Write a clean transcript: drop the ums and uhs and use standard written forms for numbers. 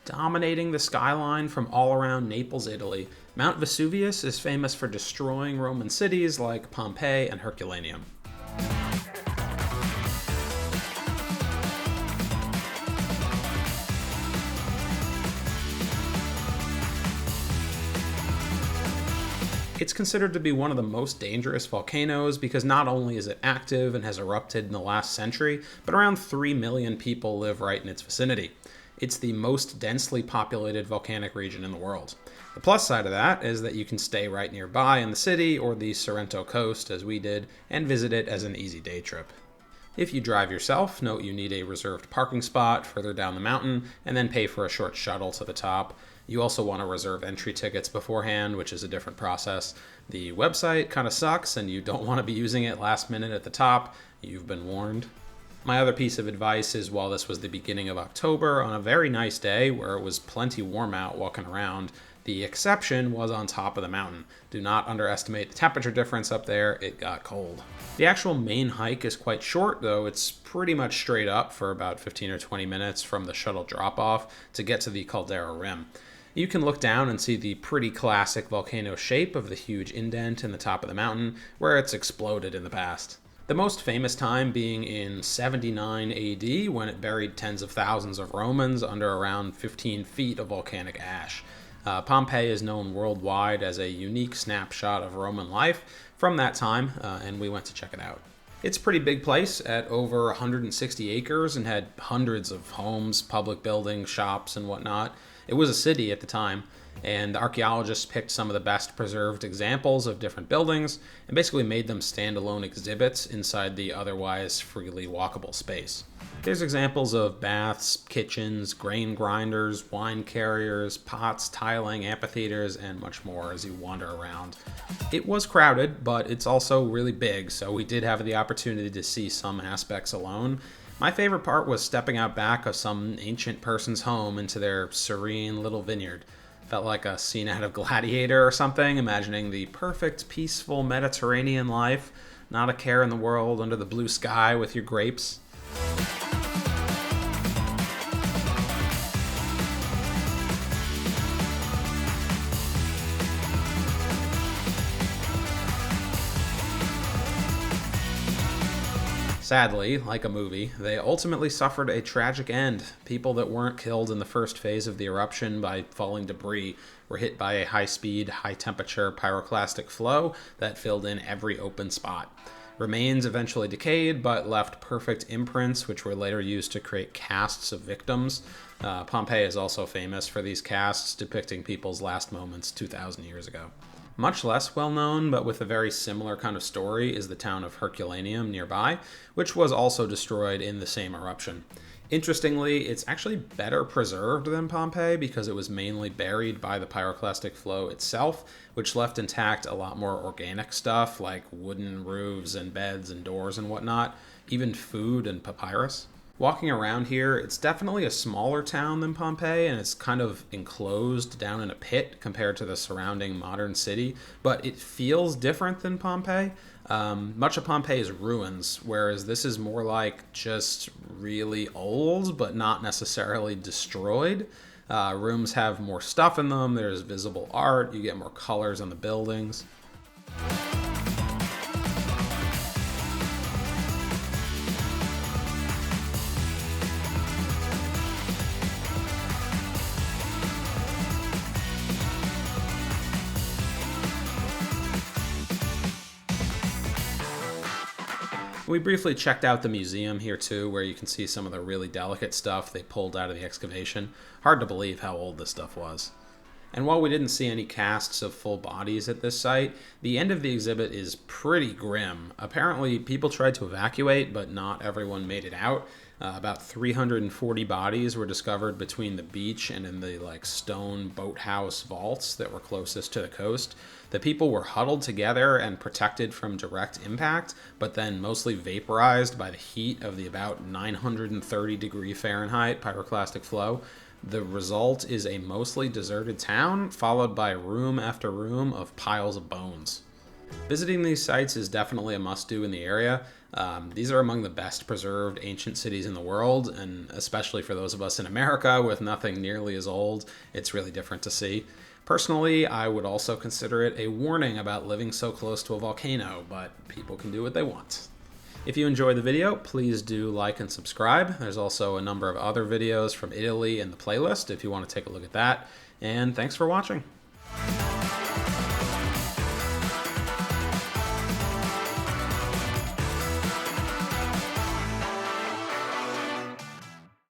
Dominating the skyline from all around Naples, Italy, Mount Vesuvius is famous for destroying Roman cities like Pompeii and Herculaneum. It's considered to be one of the most dangerous volcanoes because not only is it active and has erupted in the last century, but around 3 million people live right in its vicinity. It's the most densely populated volcanic region in the world. The plus side of that is that you can stay right nearby in the city or the Sorrento coast, as we did, and visit it as an easy day trip. If you drive yourself, note you need a reserved parking spot further down the mountain and then pay for a short shuttle to the top. You also want to reserve entry tickets beforehand, which is a different process. The website kind of sucks and you don't want to be using it last minute at the top. You've been warned. My other piece of advice is while this was the beginning of October, on a very nice day where it was plenty warm out walking around, the exception was on top of the mountain. Do not underestimate the temperature difference up there. It got cold. The actual main hike is quite short, though it's pretty much straight up for about 15 or 20 minutes from the shuttle drop-off to get to the caldera rim. You can look down and see the pretty classic volcano shape of the huge indent in the top of the mountain where it's exploded in the past. The most famous time being in 79 AD when it buried tens of thousands of Romans under around 15 feet of volcanic ash. Pompeii is known worldwide as a unique snapshot of Roman life from that time, and we went to check it out. It's a pretty big place at over 160 acres and had hundreds of homes, public buildings, shops, and whatnot. It was a city at the time, and archaeologists picked some of the best preserved examples of different buildings and basically made them standalone exhibits inside the otherwise freely walkable space. There's examples of baths, kitchens, grain grinders, wine carriers, pots, tiling, amphitheaters, and much more as you wander around. It was crowded, but it's also really big, so we did have the opportunity to see some aspects alone. My favorite part was stepping out back of some ancient person's home into their serene little vineyard. Felt like a scene out of Gladiator or something, imagining the perfect, peaceful Mediterranean life, not a care in the world, under the blue sky with your grapes. Sadly, like a movie, they ultimately suffered a tragic end. People that weren't killed in the first phase of the eruption by falling debris were hit by a high-speed, high-temperature pyroclastic flow that filled in every open spot. Remains eventually decayed, but left perfect imprints, which were later used to create casts of victims. Pompeii is also famous for these casts depicting people's last moments 2,000 years ago. Much less well-known, but with a very similar kind of story, is the town of Herculaneum nearby, which was also destroyed in the same eruption. Interestingly, it's actually better preserved than Pompeii because it was mainly buried by the pyroclastic flow itself, which left intact a lot more organic stuff like wooden roofs and beds and doors and whatnot, even food and papyrus. Walking around here, it's definitely a smaller town than Pompeii, and it's kind of enclosed down in a pit compared to the surrounding modern city, but it feels different than Pompeii. Much of Pompeii is ruins, whereas this is more like just really old, but not necessarily destroyed. Rooms have more stuff in them, there's visible art, you get more colors on the buildings. We briefly checked out the museum here too, where you can see some of the really delicate stuff they pulled out of the excavation. Hard to believe how old this stuff was. And while we didn't see any casts of full bodies at this site, the end of the exhibit is pretty grim. Apparently, people tried to evacuate, but not everyone made it out. About 340 bodies were discovered between the beach and in the stone boathouse vaults that were closest to the coast. The people were huddled together and protected from direct impact, but then mostly vaporized by the heat of the about 930 degree Fahrenheit pyroclastic flow. The result is a mostly deserted town, followed by room after room of piles of bones. Visiting these sites is definitely a must-do in the area. These are among the best preserved ancient cities in the world, and especially for those of us in America with nothing nearly as old, it's really different to see. Personally, I would also consider it a warning about living so close to a volcano, but people can do what they want. If you enjoyed the video, please do like and subscribe. There's also a number of other videos from Italy in the playlist if you want to take a look at that. And thanks for watching.